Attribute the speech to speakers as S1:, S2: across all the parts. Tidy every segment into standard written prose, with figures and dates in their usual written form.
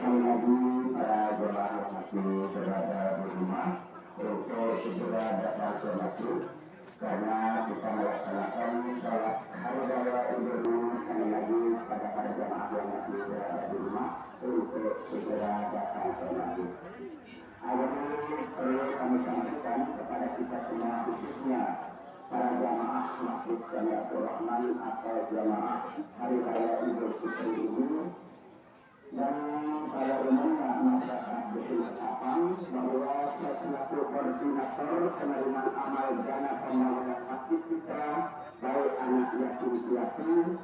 S1: sekali lagi para jemaah yang masih berada di rumah untuk segera datang ke masjid karena kita melaksanakan sholat hari raya Idul Fitri. Sekali lagi kepada para jemaah yang masih berada di rumah untuk segera datang ke masjid. Hal ini perlu kami sampaikan kepada kita semua, khususnya para jamaah Masjid Jamiatul Rahman atau jamaah hari raya Idul Fitri ini, dan pada umumnya masyarakat Dusun Ketapang bahwa saya selaku koordinator penerimaan amal dana pembangunan masjid kita, baik anak yatim piatu.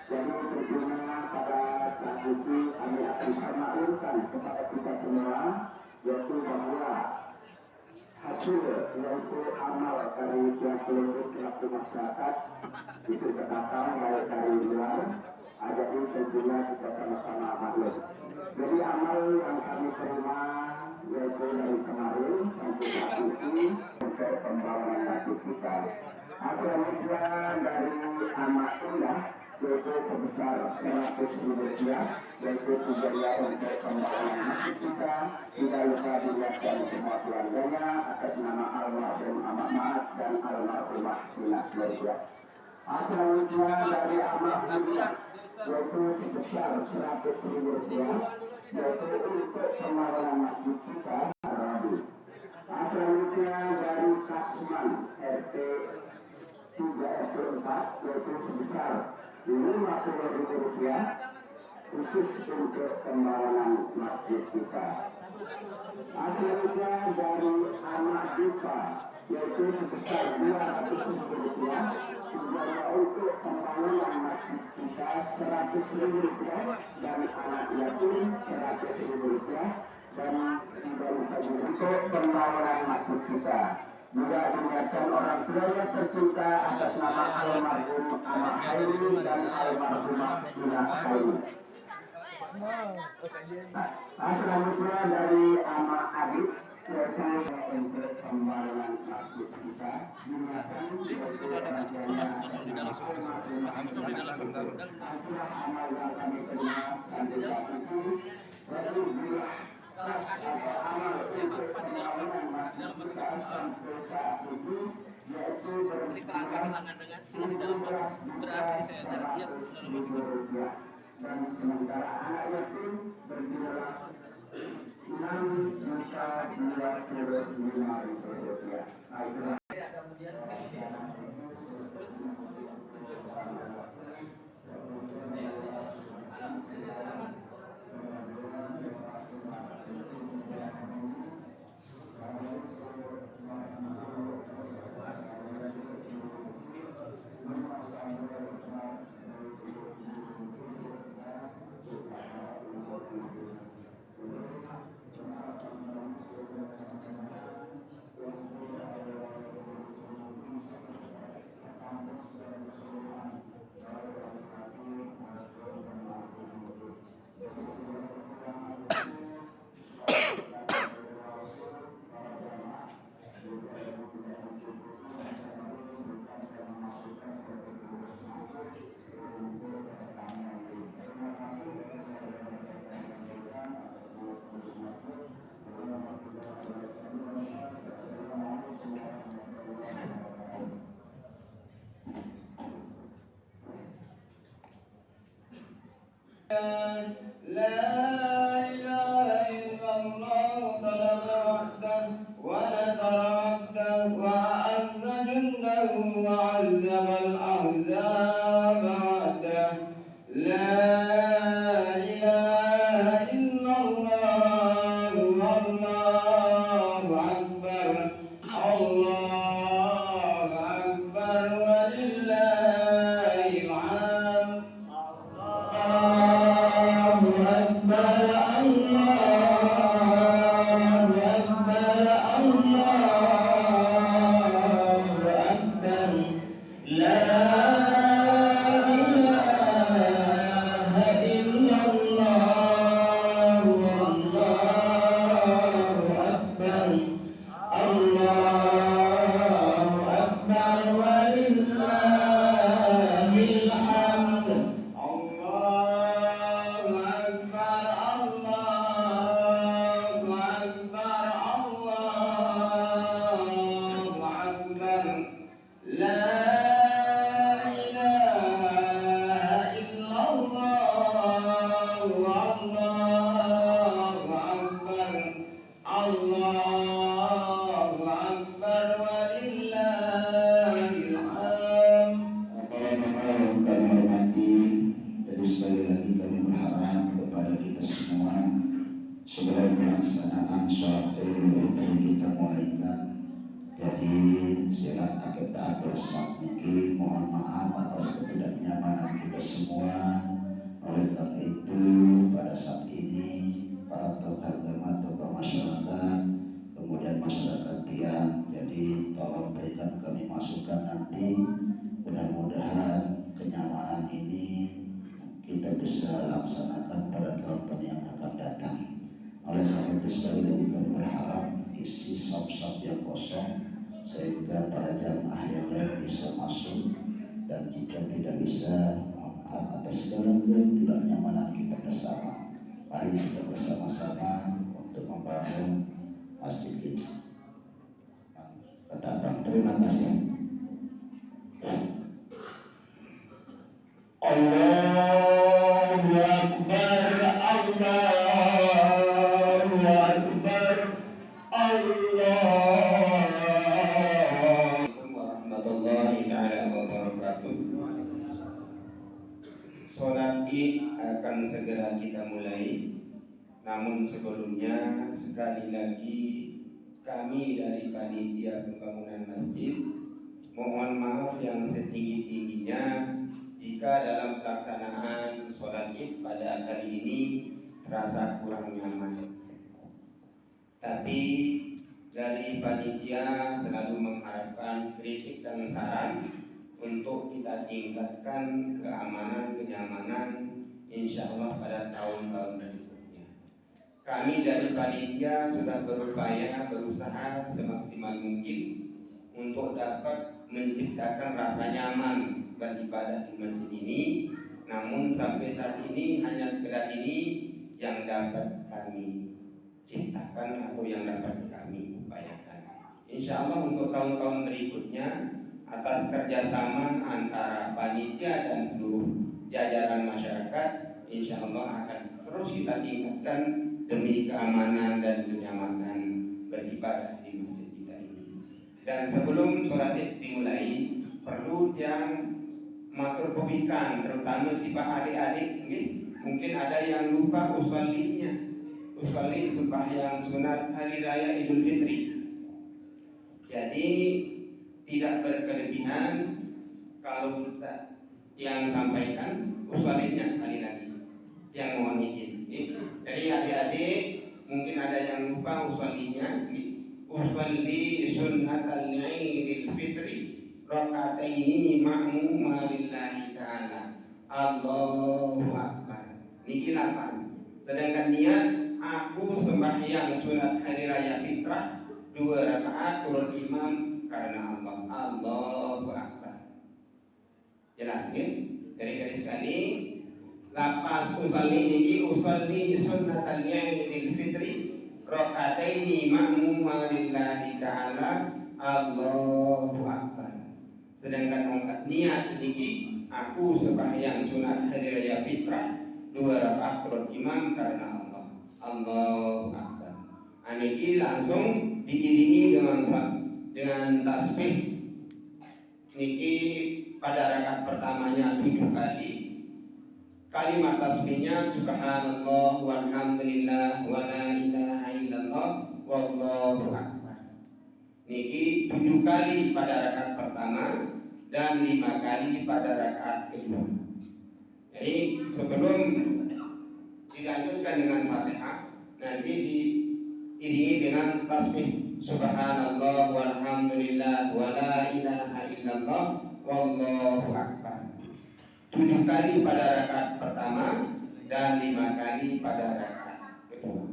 S1: Jadi tentunya pada saat itu kami akan mengaturkan kepada kita semua, yaitu bahwa hasil yaitu amal dari tiap seluruh pelaku masyarakat itu datang baik dari luar, jadi tentunya kita sama-sama maklum. Jadi amal yang kami terima yaitu dari kemarin sampai saat ini untuk pembangunan masjid kita. Asalnya dari amal indah yaitu sebesar 100.000 rupiah, yaitu tujuannya untuk pembangunan masjid kita. Tidak lupa dilihatkan semua keluarganya atas nama almarhum Amak Maat dan almarhumah Minah Malaysia. Asalnya dari amal indah yaitu sebesar 100.000 rupiah, yaitu untuk pembangunan masjid kita Rabi. Asalnya dari Kasman RT 3 RT 4 yaitu sebesar 50.000 rupiah khusus untuk pembangunan masjid kita. Asalnya dari anak dipa yaitu sebesar 200.000 rupiah, tujuannya untuk pembangunan masjid kita 100.000 rupiah, dan anak yatim 100.000 rupiah, dan tidak lupa untuk pembangunan masjid kita. Juga diniatkan orang tua yang tercinta atas nama almarhum Amak Hairi dan almarhumah Minah Hairi. Selanjutnya dari Amak Adit yaitu untuk pembangunan masjid kita diniatkan amal yang kami terima sampai saat itu, yaitu amal untuk pembangunan masjid kita sampai saat itu yaitu rupiah, dan sementara anak yatim berjumlah 6.025.000 rupiah.
S2: Sebelum pelaksanaan sholat Idul Fitri kita mulaikan, jadi silakan kita atur saat ini. Mohon maaf atas ketidaknyamanan kita semua. Oleh karena itu, pada saat ini para tokoh agama, tokoh masyarakat, kemudian masyarakat Tiang, jadi tolong berikan kami masukan nanti. Mudah-mudahan kenyamanan ini kita bisa laksanakan pada tahun-tahun yang akan datang. Oleh karena itu sekali lagi kami berharap isi shop-shop yang kosong sehingga para jamaah yang lain bisa masuk, dan jika tidak bisa, mohon maaf atas segala ketidaknyamanan kita bersama. Mari kita bersama-sama untuk membangun masjid kita. Kata terima kasih. Allahu Akbar, Allahu Akbar, Assalamualaikum warahmatullahi wabarakatuh. Sholat Id akan segera kita mulai. Namun sebelumnya sekali lagi kami dari panitia pembangunan masjid mohon maaf yang setinggi-tingginya jika dalam pelaksanaan sholat Id pada kali ini terasa kurang nyaman. Tapi dari panitia selalu mengharapkan kritik dan saran untuk kita tingkatkan keamanan, kenyamanan insya Allah pada tahun-tahun berikutnya. Kami dari panitia sudah berusaha semaksimal mungkin untuk dapat menciptakan rasa nyaman beribadah di masjid ini. Namun sampai saat ini hanya sekedar ini yang dapat kami ciptakan atau yang dapat kami upayakan. Insya Allah untuk tahun-tahun berikutnya atas kerjasama antara panitia dan seluruh jajaran masyarakat, insya Allah akan terus kita tingkatkan demi keamanan dan kenyamanan beribadah di masjid kita ini. Dan sebelum sholat Id dimulai, perlu yang matur pemikan, terutama tipe adik-adik, mungkin ada yang lupa usolli sembahyang sunat hari raya Idul Fitri. Jadi tidak berkelebihan kalau kita yang sampaikan usollinya sekali lagi, yang mohon izin. Jadi adik-adik mungkin ada yang lupa usollinya. Usolli sunnatal Idul Fitri rakaataini ma'muma lillahi ta'ala. Allahu Akbar. Niki lapas. Sedangkan niat aku sembahyang sunat hari raya fitrah 2 rakaat turun imam karena Allah. Allahu Akbar. Jelas kan? Dari garis sekali lapas usolli niki usolli sunnatal Idul Fitri rakaataini ma'muma lillahi ta'ala. Allahu Akbar. Sedangkan niat niki aku sembahyang sunat hari raya fitrah 2 rakaat turun imam karena Allah. Allahu Akbar. Aniki langsung diiringi dengan tasbih. Niki pada rakaat pertamanya 7 kali. Kalimat tasbihnya subhanallah walhamdulillah wa la ilaha illallah wallahu akbar. Niki 7 kali pada rakaat pertama dan 5 kali pada rakaat kedua. Jadi sebelum dilanjutkan dengan Fatihah, nanti diiringi dengan tasbih subhanallah walhamdulillah wa la ilaha illallah wallahu akbar. 7 kali pada rakaat pertama dan 5 kali pada rakaat kedua.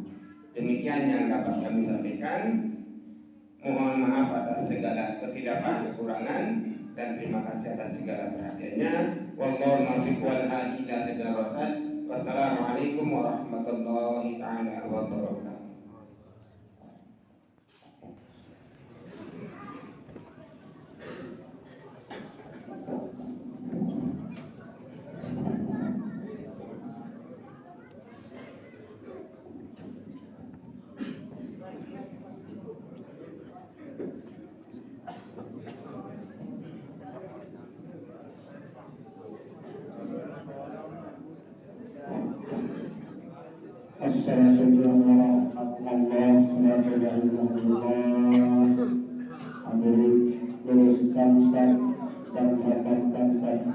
S2: Demikian yang dapat kami sampaikan. Mohon maaf atas segala kekhilafan, kekurangan, dan terima kasih atas segala perhatiannya. Wallahu muwaffiq wal hadi ila siratal rasyad. Wassalamualaikum warahmatullahi taala wabarakatuh.
S3: Assalamualaikum warahmatullahi wabarakatuh. Hadirin luruskan saf dan rapatkan saf,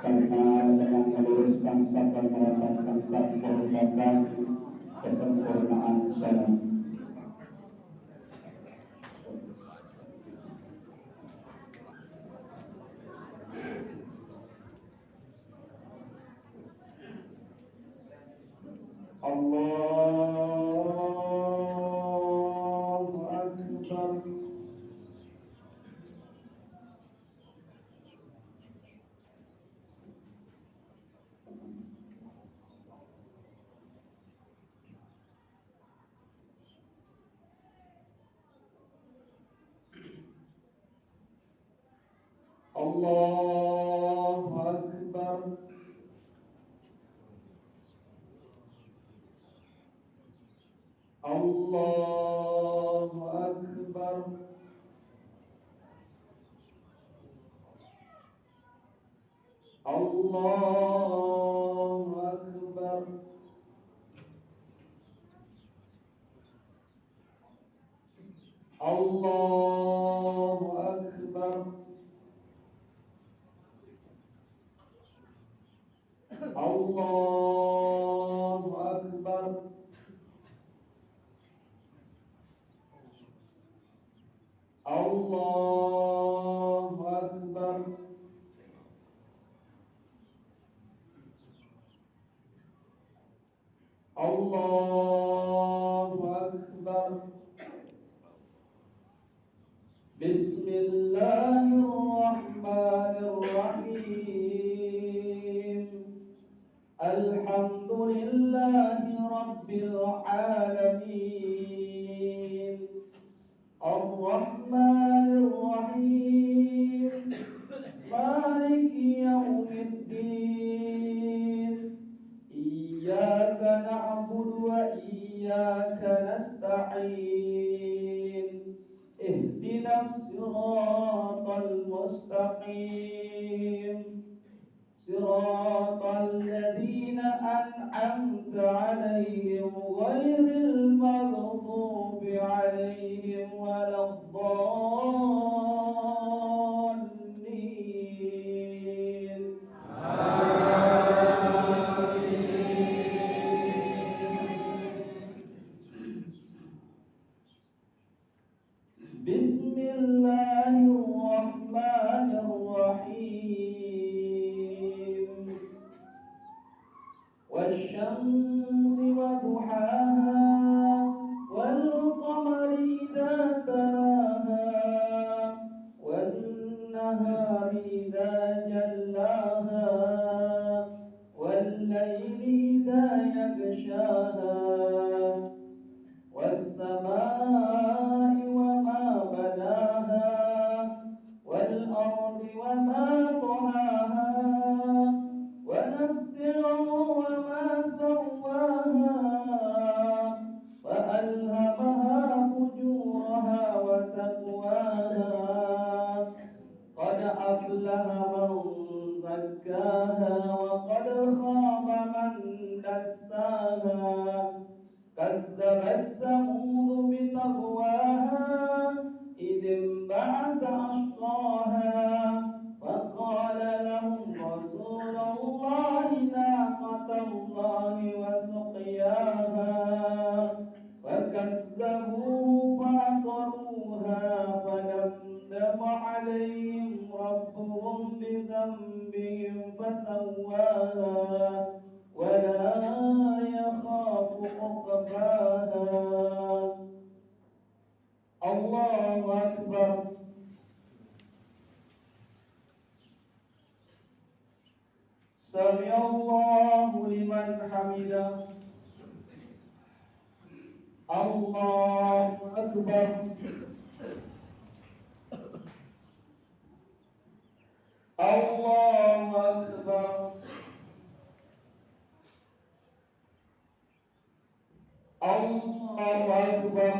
S3: karena dengan meluruskan saf dan merapatkan saf merupakan kesempurnaan salat. Allahu Akbar. Allahu Akbar. Allahu Akbar. Allahu Akbar. Allahu Akbar. Allahu Akbar. Allahu Akbar. Allahu Akbar. Bismillahirrahmanirrahim. Alhamdulillahi Rabbil Alamin. Ar-Rahmanir Rahim. Maliki Yawmiddin. Iyyaka na'budu wa iyyaka nasta'in. Ihdinas siratal mustaqim. Siratal ladzina an'amta 'alaihim ghairil maghdubi 'alaihim waladdallin. Bismillahirrahmanirrahim. Wasyamsi wa duhaha wal qamari idza talaha wan nahari idza jallaha wal laili idza yaghshaha was samaa'i wa ma banaha wal ardi wa ma tahaha wa nafsin wa ma sawwaha fa alhamaha fujuraha wa taqwaha qad aflaha man zakkaha wa qad khaba man dassaha. كذبت ثمود بطغواها إذ انبعث أشقاها فقال لهم رسول الله ناقة الله وسقياها فكذبوه فعقروها فدمدم عليهم ربهم بذنبهم فسواها ولا يخاف عقباها. الله أكبر. سمع الله لمن حمده. الله أكبر. الله أكبر. الله أكبر.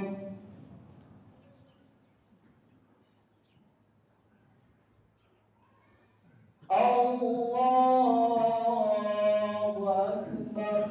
S3: الله أكبر.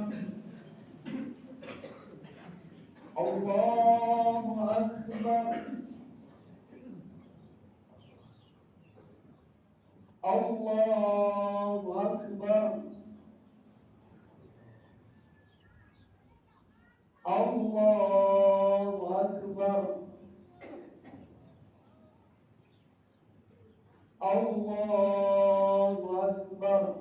S3: الله أكبر الله أكبر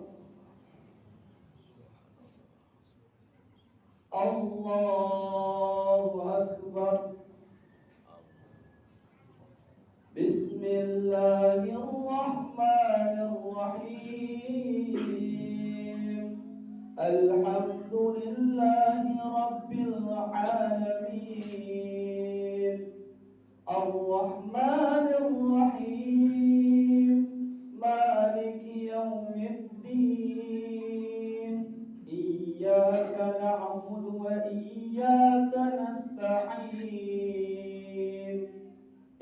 S3: الله أكبر بسم الله الرحمن الرحيم الحمد لله رب العالمين الرحمن الرحيم مالك يوم الدين إياك نعبد وإياك نستعين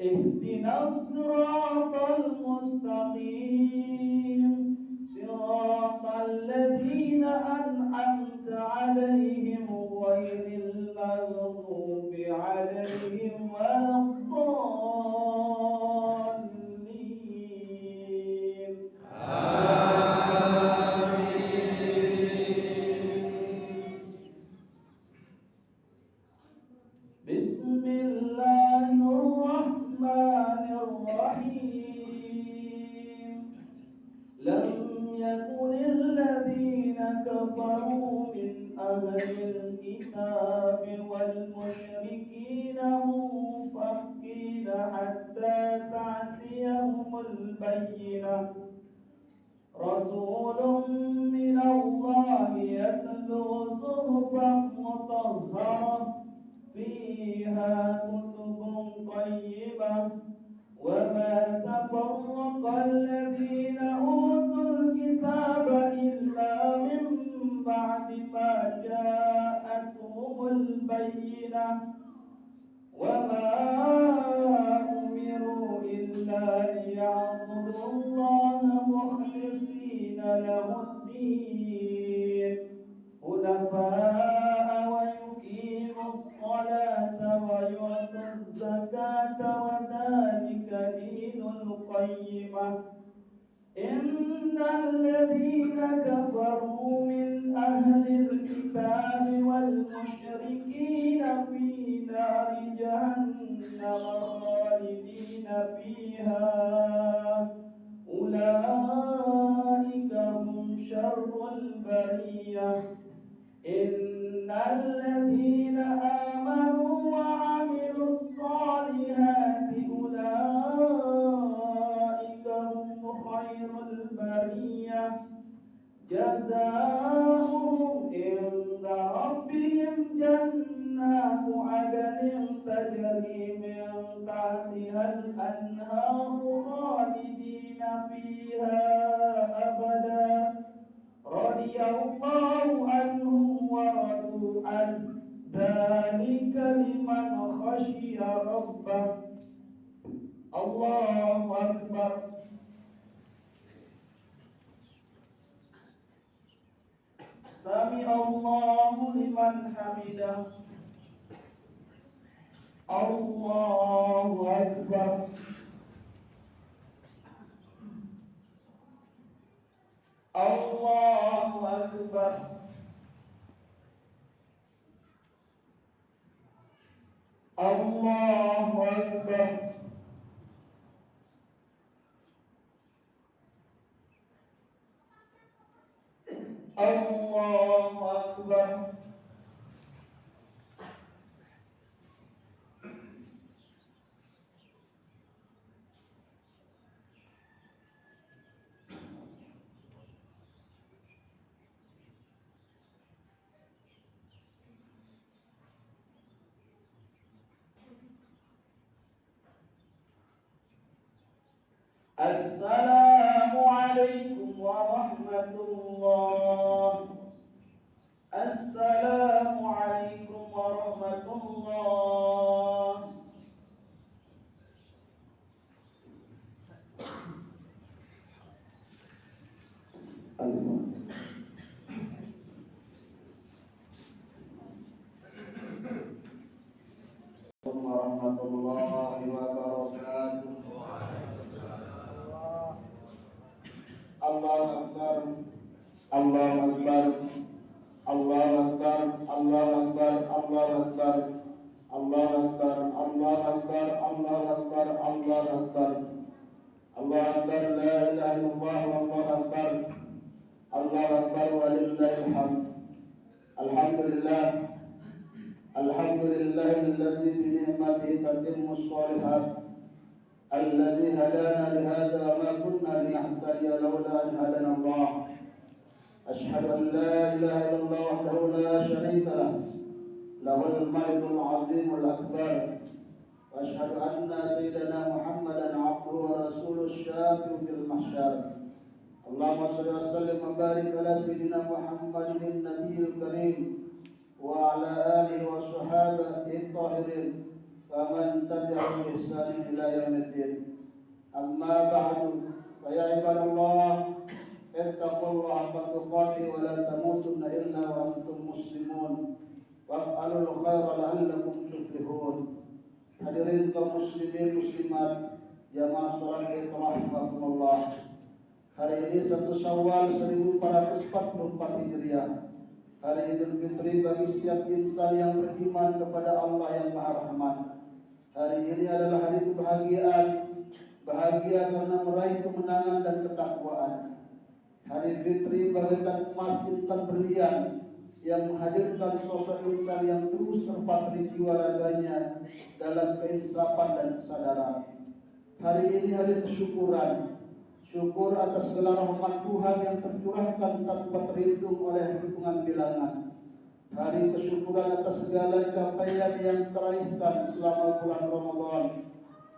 S3: اهدنا الصراط المستقيم صراط الذين أنعمت عليهم غير المغضوب عليهم ولا الضالين بسم الله الرحمن الرحيم لم يكن الذين كفروا من أهل الكتاب والمشركين منفكين حتى تأتيهم البينة رسول من الله يتلو صحفا مطهرة فيها كتب قيمة وما تفرق الذين أوتوا الكتاب إلا من بعد ما جاءتهم البينة وما أمروا إلا ليعبدوا الله مخلصين له الدين حنفاء ويقيموا الصلاة ويؤتوا الزكاة وذلك دين القيمة إن الذين كفروا من أهل الكتاب والمشركين في نار جهنم خالدين فيها أولئك هم شر البرية إن الذين آمنوا وعملوا الصالحات أولئك هم خير البرية جزاؤهم عند ربهم جنات عدن تجري من تحتها الأنهار خالدين فيها أبدا رضي الله عنهم ورضوا عنه ذلك لمن خشي ربه الله أكبر سمع الله لمن حمده الله أكبر الله أكبر الله أكبر الله أكبر السلام عليكم ورحمة الله السلام عليكم ورحمة الله ورحمة الله وبركاته الله أكبر الله أكبر Allahu Akbar, Allahu Akbar, Allahu Akbar, Allahu Akbar, Allahu Akbar, Allahu Akbar, Allahu Akbar, Allahu Akbar, la ilaha illallah, Allahu Akbar, Allahu Akbar, walillahil hamd. Alhamdulillah, alhamdulillah alladzi bi ni'matihi tatimmu shalihat, alladzi hadana li hadza wa ma kunna linahtadiya lawla an hadana Allah. Asyhadu an la ilaha illallah wahdahu la syarika lah, lahul malikul azimul akbar. Wa asyhadu anna sayyidana Muhammadan abduhu wa rasuluhu syafi'u fil mahsyar. Allahumma shalli wa sallim wa barik ala sayyidina Muhammadin nabiyil karim wa ala alihi wa sahbihi tahirin wa man tabi'ahum bi ihsanin ila yaumiddin. Amma ba'du, fa ya ibadallah, ittaqullaha haqqa tuqatih wa la tamutunna illa wa antum muslimun waf'alul khaira la'allakum tuflihun. Hadirin kaum muslimin muslimat jamaah salat Id rahimakumullah. Hari ini 1 Syawal 1444 Hijriah, hari Idul Fitri bagi setiap insan yang beriman kepada Allah yang Maha Rahman. Hari ini adalah hari kebahagiaan, bahagia karena meraih kemenangan dan ketakwaan. Hari Fitri bagaikan emas intan berlian yang menghadirkan sosok insan yang terus terpatri jiwa raganya dalam keinsafan dan kesadaran. Hari ini hari kesyukuran, syukur atas segala rahmat Tuhan yang tercurahkan tanpa terhitung oleh hitungan bilangan. Hari kesyukuran atas segala capaian yang teraihkan selama bulan Ramadan.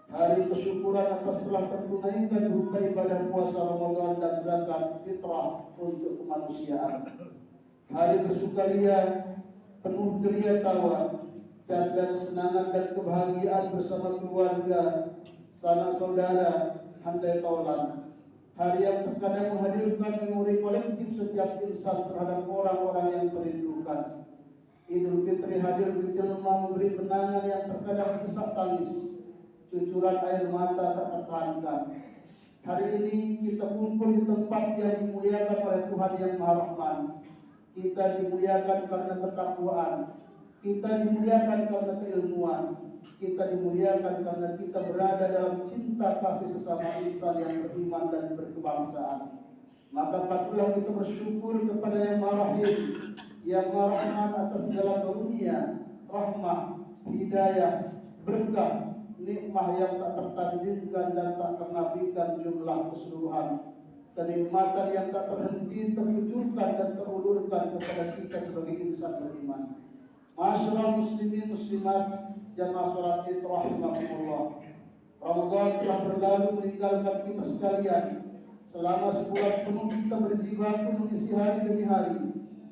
S3: Hari kesyukuran atas telah tertunaikan rukun ibadah puasa Ramadan dan zakat fitrah untuk kemanusiaan. Hari bersukaria penuh ceria tawa, canda kesenangan dan kebahagiaan bersama keluarga, sanak saudara, handai taulan. Hari yang terkadang menghadirkan memori kolektif setiap insan terhadap orang-orang yang terindukan. Idul Fitri hadir menjelma memberi kenangan yang terkadang isak tangis, cucuran air mata tak tertahankan. Hari ini kita kumpul di tempat yang dimuliakan oleh Tuhan yang Maha Rahman. Kita dimuliakan karena ketakwaan, kita dimuliakan karena keilmuan, kita dimuliakan karena kita berada dalam cinta kasih sesama insan yang beriman dan berkebangsaan. Maka patutlah kita bersyukur kepada Yang Maha Rahim, Yang Maha Rahman atas segala karunia, rahmah, hidayah, berkah, nikmah yang tak tertandingkan dan tak ternafikan jumlah keseluruhan. Kenikmatan yang tak terhenti terwujudkan dan terulurkan kepada kita sebagai insan beriman. Masyaallah muslimin muslimat jamaah salat Id rahimakumullah. Ramadan telah berlalu meninggalkan kita sekalian. Selama sebulan penuh kita berjibaku mengisi hari demi hari,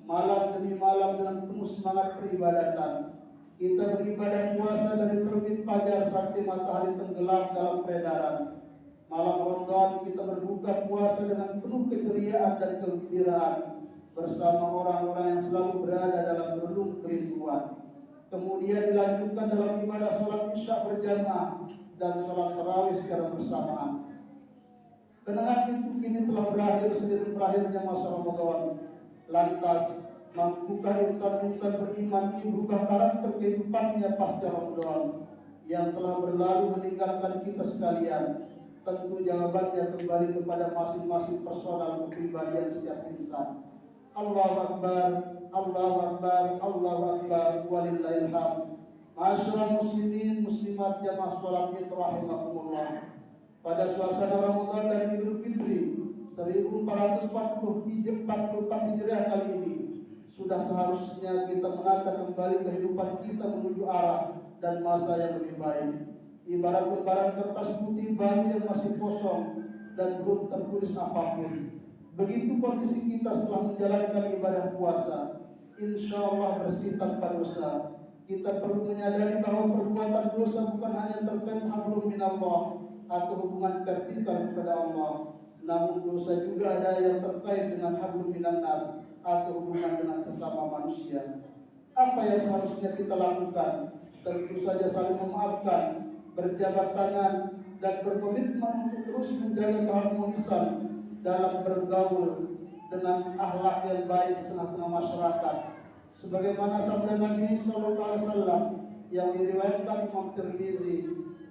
S3: malam demi malam dengan penuh semangat peribadatan. Kita beribadah puasa dari terbit fajar sampai matahari tenggelam dalam peredaran. Malam Ramadan kita berbuka puasa dengan penuh keceriaan dan kegembiraan bersama orang-orang yang selalu berada dalam relung kerinduan. Kemudian dilanjutkan dalam ibadah sholat isya berjamaah dan sholat tarawih secara bersamaan. Kenangan itu kini telah berakhir seiring berakhirnya masa Ramadan. Lantas, mampukah insan-insan beriman ini berubah karakter kehidupannya pasca Ramadan yang telah berlalu meninggalkan kita sekalian? Tentu jawabannya kembali kepada masing-masing personal kepribadian setiap insan. Allahu Akbar, Allahu Akbar, Allahu Akbar, walillahil hamd. Masyaallah muslimin muslimat jamaah salat Id rahimakumullah. Pada suasana Ramadan dan Idul Fitri 1444 Hijriah kali ini, sudah seharusnya kita menata kembali kehidupan kita menuju arah dan masa yang lebih baik. Ibarat lembaran kertas putih baru yang masih kosong dan belum tertulis apapun. Begitu kondisi kita setelah menjalankan ibadah puasa, insya Allah bersih tanpa dosa. Kita perlu menyadari bahwa perbuatan dosa bukan hanya terkait hablum minallah atau hubungan vertikal kepada Allah, namun dosa juga ada yang terkait dengan hablum minannas atau hubungan dengan sesama manusia. Apa yang seharusnya kita lakukan? Tentu saja saling memaafkan, berjabat tangan, dan berkomitmen untuk terus menjaga keharmonisan dalam bergaul, dengan akhlak yang baik di tengah-tengah masyarakat. Sebagaimana sabda Nabi sallallahu alaihi wasallam yang diriwayatkan Imam Tirmizi,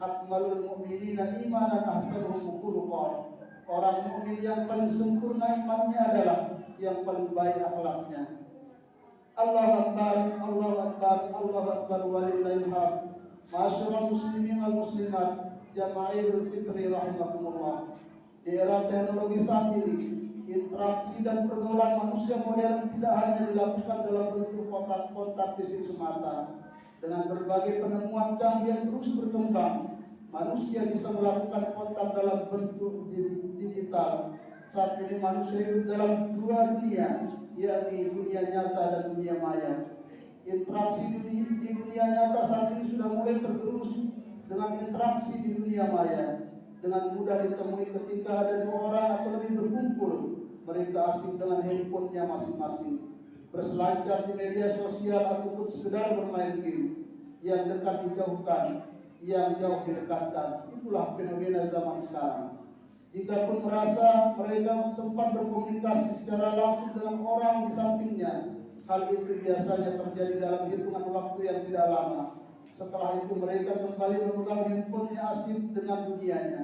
S3: akmalul mu'minina imanan ahsanuhum khuluqan. Orang mukmin yang paling sempurna imannya adalah yang paling baik akhlaknya. Allahu Akbar, Allahu Akbar, Allahu Akbar walillahil hamd. Ma'asyiral muslimin wal muslimat, jamaah Idul Fitri rahimakumullah. Di era teknologi saat ini, interaksi dan pergaulan manusia modern tidak hanya dilakukan dalam bentuk kontak fisik semata. Dengan berbagai penemuan canggih yang terus berkembang, manusia bisa melakukan kontak dalam bentuk digital. Saat ini manusia hidup dalam dua dunia, yakni dunia nyata dan dunia maya. Interaksi di dunia nyata saat ini sudah mulai tergerus dengan interaksi di dunia maya. Dengan mudah ditemui ketika ada dua orang atau lebih berkumpul, mereka asing dengan handphonenya masing-masing, berselancar di media sosial ataupun sekedar bermain game. Yang dekat dijauhkan, yang jauh didekatkan. Itulah fenomena zaman sekarang. Jikapun merasa mereka sempat berkomunikasi secara langsung dengan orang di sampingnya, hal itu biasanya terjadi dalam hitungan waktu yang tidak lama. Setelah itu mereka kembali memegang handphonenya asik dengan dunianya.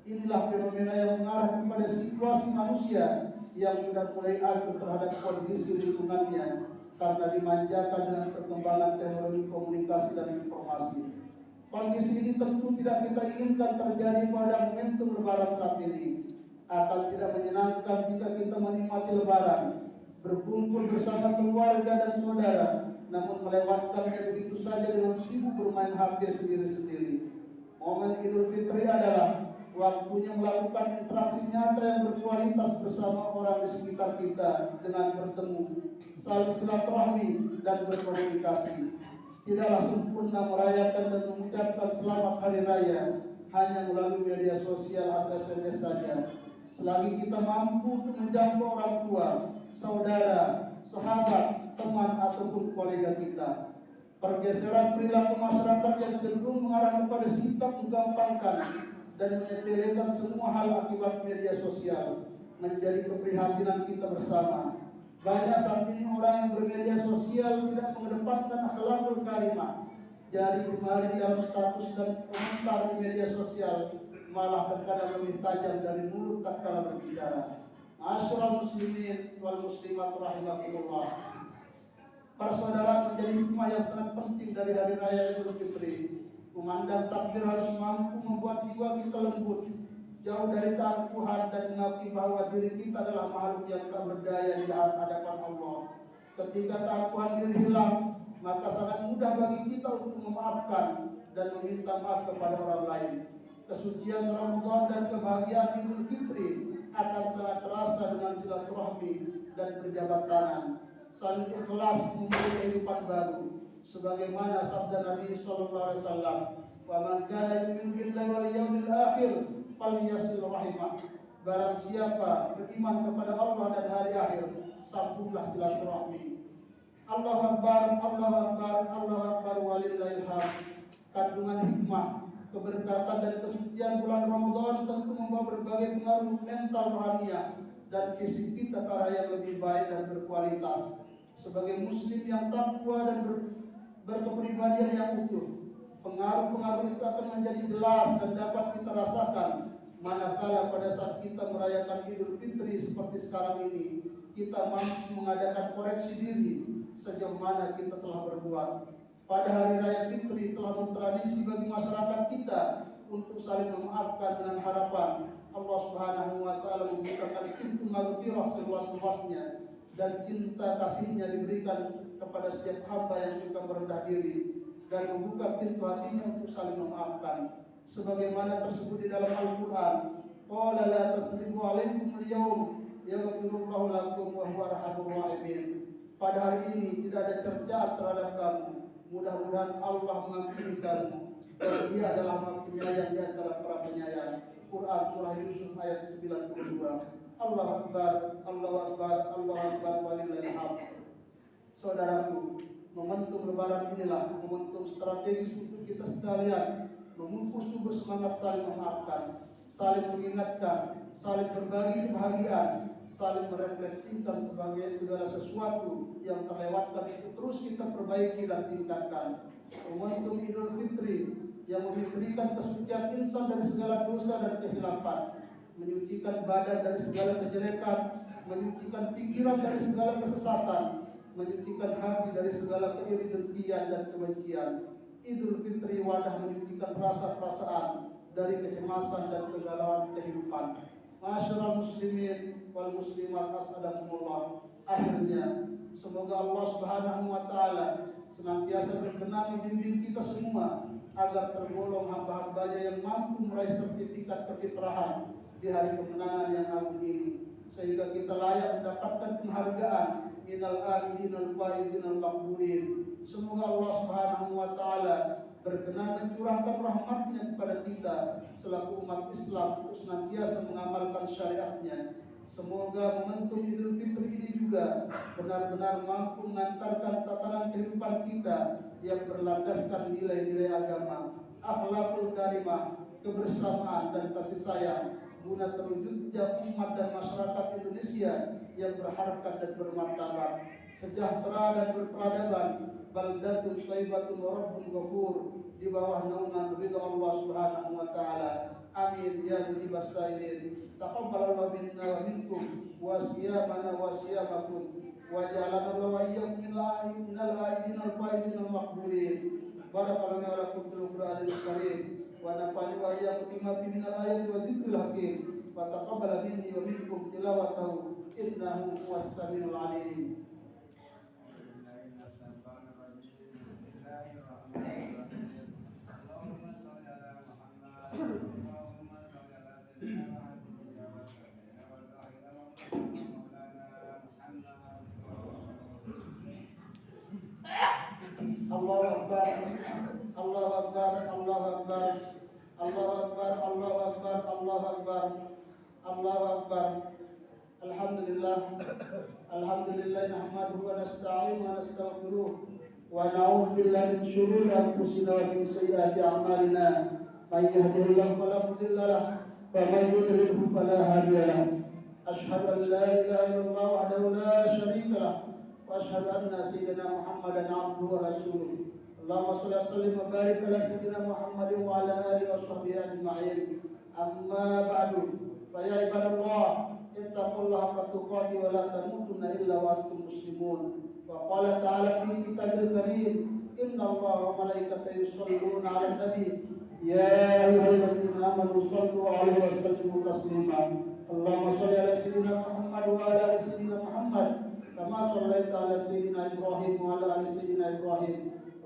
S3: Inilah fenomena yang mengarah kepada situasi manusia yang sudah mulai acuh terhadap kondisi lingkungannya karena dimanjakan dengan perkembangan teknologi komunikasi dan informasi. Kondisi ini tentu tidak kita inginkan terjadi pada momentum Lebaran saat ini. Akan tidak menyenangkan jika kita menikmati Lebaran, berkumpul bersama keluarga dan saudara, namun melewatkannya begitu saja dengan sibuk bermain HP sendiri-sendiri. Momen Idul Fitri adalah waktunya melakukan interaksi nyata yang berkualitas bersama orang di sekitar kita dengan bertemu, saling silaturahmi dan berkomunikasi. Tidaklah sempurna merayakan dan mengucapkan selamat hari raya hanya melalui media sosial atau SMS saja. Selagi kita mampu untuk menjangkau orang tua, saudara, sahabat, teman ataupun kolega kita. Pergeseran perilaku masyarakat yang cenderung mengarah kepada sikap menggampangkan dan menyepelekan semua hal akibat media sosial menjadi keprihatinan kita bersama. Banyak saat ini orang yang bermedia sosial tidak mengedepankan akhlakul karimah. Jari jemari dalam status dan komentar di media sosial malah terkadang lebih tajam dari mulut tatkala berbicara. Ma'asyiral muslimin wal muslimat rahimakumullah. Persaudaraan menjadi hikmah yang sangat penting dari hari raya Idul Fitri. Kumandang takbir harus mampu membuat jiwa kita lembut, jauh dari keangkuhan dan mengakui bahwa diri kita adalah makhluk yang tak berdaya di hadapan Allah. Ketika keangkuhan diri hilang, maka sangat mudah bagi kita untuk memaafkan dan meminta maaf kepada orang lain. Kesucian Ramadan dan kebahagiaan Idul Fitri akan sangat terasa dengan silaturahmi dan berjabat tangan, saling ikhlas memulai kehidupan baru. Sebagaimana sabda Nabi sallallahu alaihi wasallam, "Wa man kana yu'minu billahi wal yawmil akhir falyasil rahimah." Barang siapa beriman kepada Allah dan hari akhir, sambunglah silaturahmi. Allahu Akbar, Allahu Akbar, Allahu Akbar walillahil hamd. Kandungan hikmah, keberkatan dan kesucian bulan Ramadan tentu membawa berbagai pengaruh mental rohaniah dan fisik kita ke arah yang lebih baik dan berkualitas. Sebagai muslim yang takwa dan berkepribadian yang utuh, pengaruh-pengaruh itu akan menjadi jelas dan dapat kita rasakan manakala pada saat kita merayakan Idul Fitri seperti sekarang ini, kita mampu mengadakan koreksi diri sejauh mana kita telah berbuat. Pada hari raya Fitri telah mentradisi bagi masyarakat kita untuk saling memaafkan dengan harapan Allah Subhanahu wa taala membukakan pintu maghfirah seluas-luasnya dan cinta kasihnya diberikan kepada setiap hamba yang suka merendah diri dan membuka pintu hatinya untuk saling memaafkan. Sebagaimana tersebut di dalam Al-Quran, qala la tasrifu alaikum al-yawm yaghfirullahu lakum wa huwa arhamur rahimin. Pada hari ini tidak ada cercaan terhadap kamu. Mudah-mudahan Allah mengampuni kamu, dan Dia adalah Maha Penyayang di antara para penyayang. Quran surah Yusuf ayat 92. Allahu Akbar, Allahu Akbar, Allahu Akbar walillahil hamd. Saudaraku, momentum Lebaran inilah momentum strategis untuk kita sekalian memupus sumber semangat saling memaafkan, saling mengingatkan, saling berbagi kebahagiaan, saling merefleksikan sebagai segala sesuatu yang terlewatkan itu terus kita perbaiki dan tingkatkan. Momentum Idul Fitri yang memfitrikan kesucian insan dari segala dosa dan kehilapan, menyucikan badan dari segala kejelekan, menyucikan pikiran dari segala kesesatan, menyucikan hati dari segala keiri dengkian dan kebencian. Idul Fitri wadah menyucikan rasa perasaan dari kecemasan dan kegalauan kehidupan. Masyarul muslimin wal muslimat, as'adakumullah. Akhirnya semoga Allah Subhanahu wa taala senantiasa berkenan membimbing kita semua agar tergolong hamba-hambanya yang mampu meraih sertifikat kefitrahan di hari kemenangan yang agung ini, sehingga kita layak mendapatkan penghargaan minal aidin al faizin al maqbulin. Semoga Allah Subhanahu wa taala berkenan mencurahkan rahmatnya kepada kita selaku umat Islam untuk senantiasa mengamalkan syariatnya. Semoga momentum Idul Fitri ini juga benar-benar mampu mengantarkan tatanan kehidupan kita yang berlandaskan nilai-nilai agama, akhlakul karimah, kebersamaan dan kasih sayang, guna terwujudnya umat dan masyarakat Indonesia yang berharkat dan bermartabat, sejahtera dan berperadaban, baldatun thayyibatun wa rabbun ghafur, di bawah naungan ridha Allah Subhanahu wa taala. Amin ya mujibas sa'ilin. Taqabbalallahu minna wa minkum wa siyamana wa siyamakum wa ja'alana wa iyyakum minal aidin al faizin al maqbulin. Barakallahu wa lakum fil Qur'anil karim wa nafa'ani wa iyyakum bima fi minal ayati wa dzikril hakim wa taqabbala minni wa minkum tilawatahu innahu huwas samiul alim. Allahu Akbar, Allahu Akbar, Allahu Akbar, Allahu Akbar, Allahu Akbar, Allahu Akbar, Allahu Akbar. Alhamdulillah, alhamdulillah nahmaduhu wa nasta'inuhu wa nastaghfiruh wa na'udzu billahi min shururi anfusina wa min sayyiati a'malina. May yahdihillahu fala mudilla lahu wa may yudlilhu fala hadiya lahu. Asyhadu an la ilaha illallah wahdahu la syarika lahu wa asyhadu anna sayyidina Muhammadan abduhu wa rasuluh. Allahumma shalli wa sallim wa barik ala sayyidina Muhammadin wa ala alihi wa sahbihi ajma'in. Amma ba'du, fa ya ibadallah, ittaqullaha haqqa tuqatih wa la tamutunna illa wa antum muslimun. Wa qala ta'ala fi kitabil karim, innallaha wa malaikatahu yusholluna 'alan nabi ya ayyuhalladzina amanu shallu 'alaihi wa sallimu taslima. Allahumma shalli ala sayyidina Muhammad wa ala ali sayyidina Muhammad kama shallaita ala sayyidina Ibrahim wa ala ali sayyidina Ibrahim.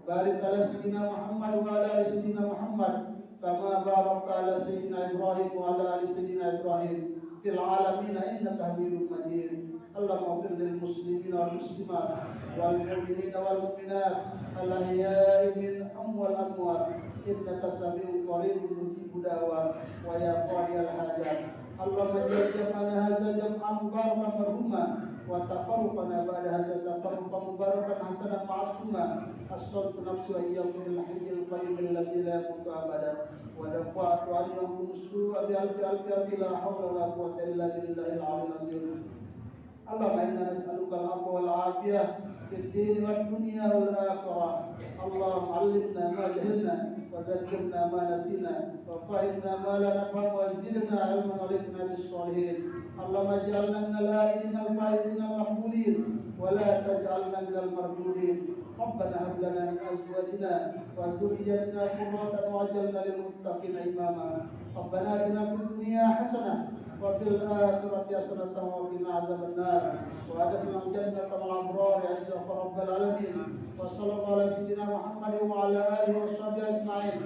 S3: Barik ala sayyidina Muhammad wa ala ali sayyidina Muhammad kama barakta ala sayyidina Ibrahim wa ala ali sayyidina Ibrahim fil alamin innaka Hamidum Majid. Allahumma ighfir lil muslimin wal muslimat wal mu'minin wal mu'minat al ahya'i minhum wal amwat innaka sami'un qaribun mujibud da'wat wa ya qadiyal hajat. Allahumma ja'al jam'ana hadza jam'an mubarakan marhuma wa taqarrubana ba'da hadza taqarruban mubarakan hasanan ma'suma. As-salatu nafsi wa iyyakum bil hayyil qayyum alladzi la yamutu abadan wa dafa'tu anhum su'a bi alfi la hawla wa la quwwata illa billahil 'aliyyil 'azim. Allahumma inna nas'aluka al-'afwa wal 'afiyah fid din wad dunya wal akhirah. Allahumma 'allimna ma jahilna wa dhakkirna ma nasina wa fahimna ma la nafham wa zidna 'ilman wa alhiqna bis shalihin. Allahumma ij'alna minal aidin al faizin al maqbulin wa la taj'alna minal mardudin. Rabbana hab lana min azwajina wa dhurriyyatina qurratan waj'alna lil muttaqina imama. Rabbana atina fid dunya hasanah wa fil akhirati hasanatan wa qina adzabannar wa adkhilna jannata ma'al abrar ya rabbal alamin. Wa sallallahu ala sayyidina Muhammadin wa ala alihi wa sahbihi ajma'in.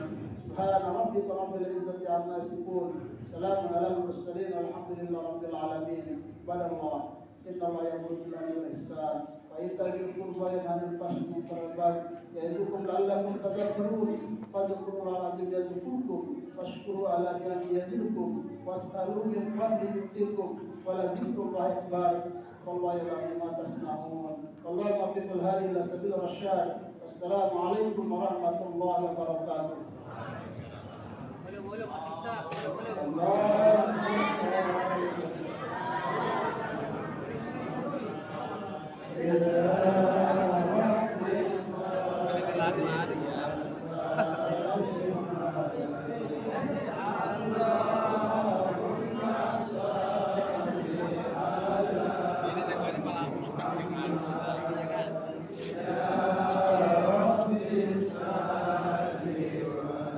S3: Subhana rabbika rabbil izzati amma yasifun. Salamun alal mursalin walhamdulillahi rabbil alamin. Badallah. Inna Allah ya'muru bil 'adli wal ihsan wa ita'i dzil qurba wa yanha 'anil fahsya'i wal munkari wal baghi ya'idukum la'allakum tadhakkarun. Fadhkurullaha al-'azim yadhkurkum washkuru ala ni'amihi yazidkum was'alu min fadlihi yu'tikum wa la dzikrullahi akbar. Wallahu ya'lamu ma tasna'un. Wallahu muwaffiqul hadi ila sabil rasyad. Wassalamu alaikum warahmatullahi wabarakatuh. Boleh.
S4: lari-lari ya. Ini nego ini malah suka dengan ya kan.
S3: Salli wa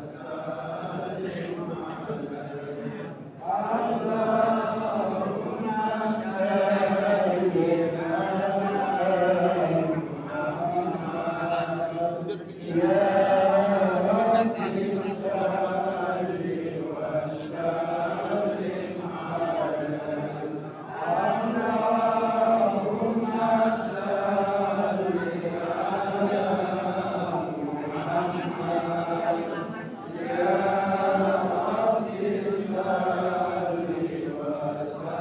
S3: sallim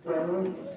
S1: Amin.